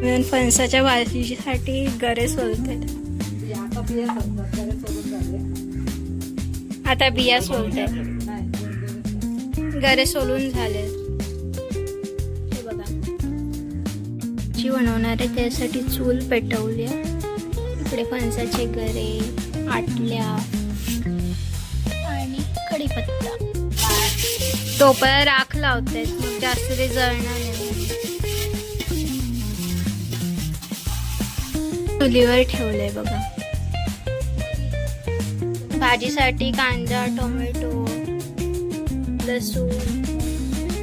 म्हणून फणसाच्या भाजीसाठी गरे सोलतात. आता बिया सोलतात. गरे सोलून झाले. हे बघा, जी बनवणार आहे त्यासाठी चूल पेटवली. इकडे फणसाचे गरे, आटल्या आणि कढीपत्ता. टोपाला राख लावतात, मग जास्त ते जळणार नाही. चुलीवर ठेवलंय बघा. भाजीसाठी कांदा, टोमॅटो, लसूण,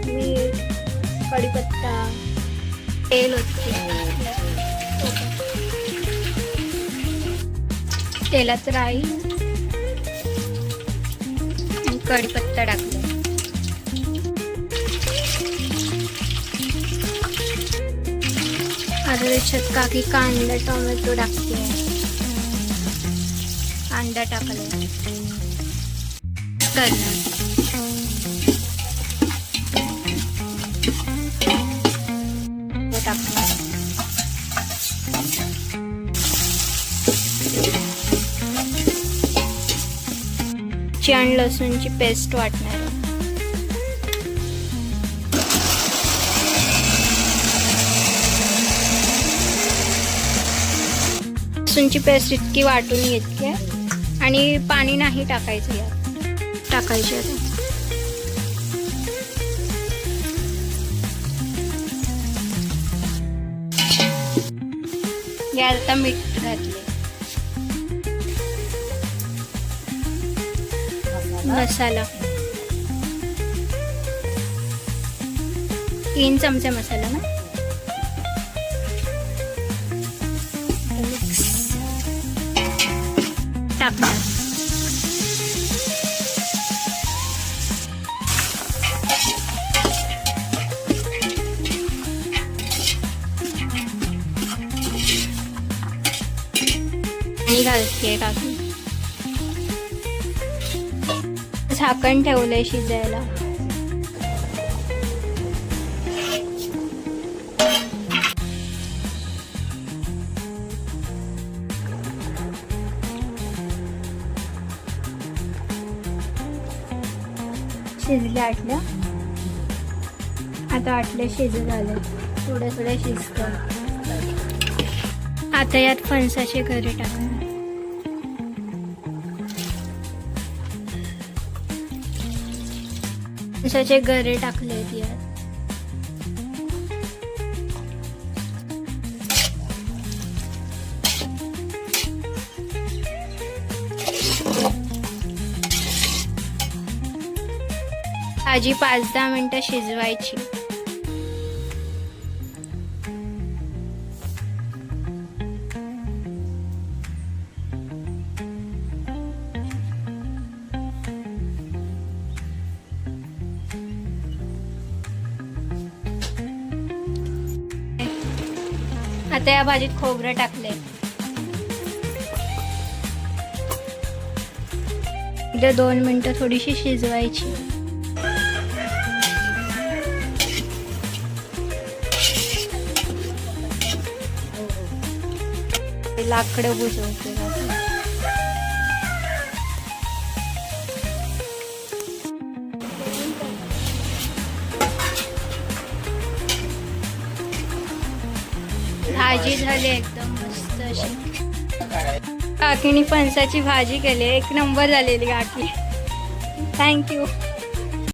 मीठ, कढीपत्ता, तेल होते. तेलात राई आणि कढीपत्ता टाकला. आता त्याच्यात काकी कांदा, टोमॅटो टाकते. कांदा टाकला टाकला. आणि लसूणची पेस्ट वाटणार. लसूणची पेस्ट इतकी वाटून घेतली आणि पाणी नाही टाकायचं. यात टाकायचे आता. यात आता मीठ घातले. मसाला 3 चमचे मसाला ना. टाकणार. आणि घालते टाकून. झाकण ठेवलंय शिजायला. शिजले आटल्या. आता आटल्या शिजत आले. थोडं थोडं शिजत. आता यात फणसाचे गरे टाकणार. फणसाचे गरे टाकले यात. भाजी 5-10 मिनिटं शिजवायची. आता या भाजीत खोबरं टाकले. इथे 2 मिनिटं थोडीशी शिजवायची. लाकडं बुजवते. भाजी झाली एकदम मस्त अशी. काकीने फणसाची भाजी केली. 1 नंबर झालेली काकी. थँक्यू.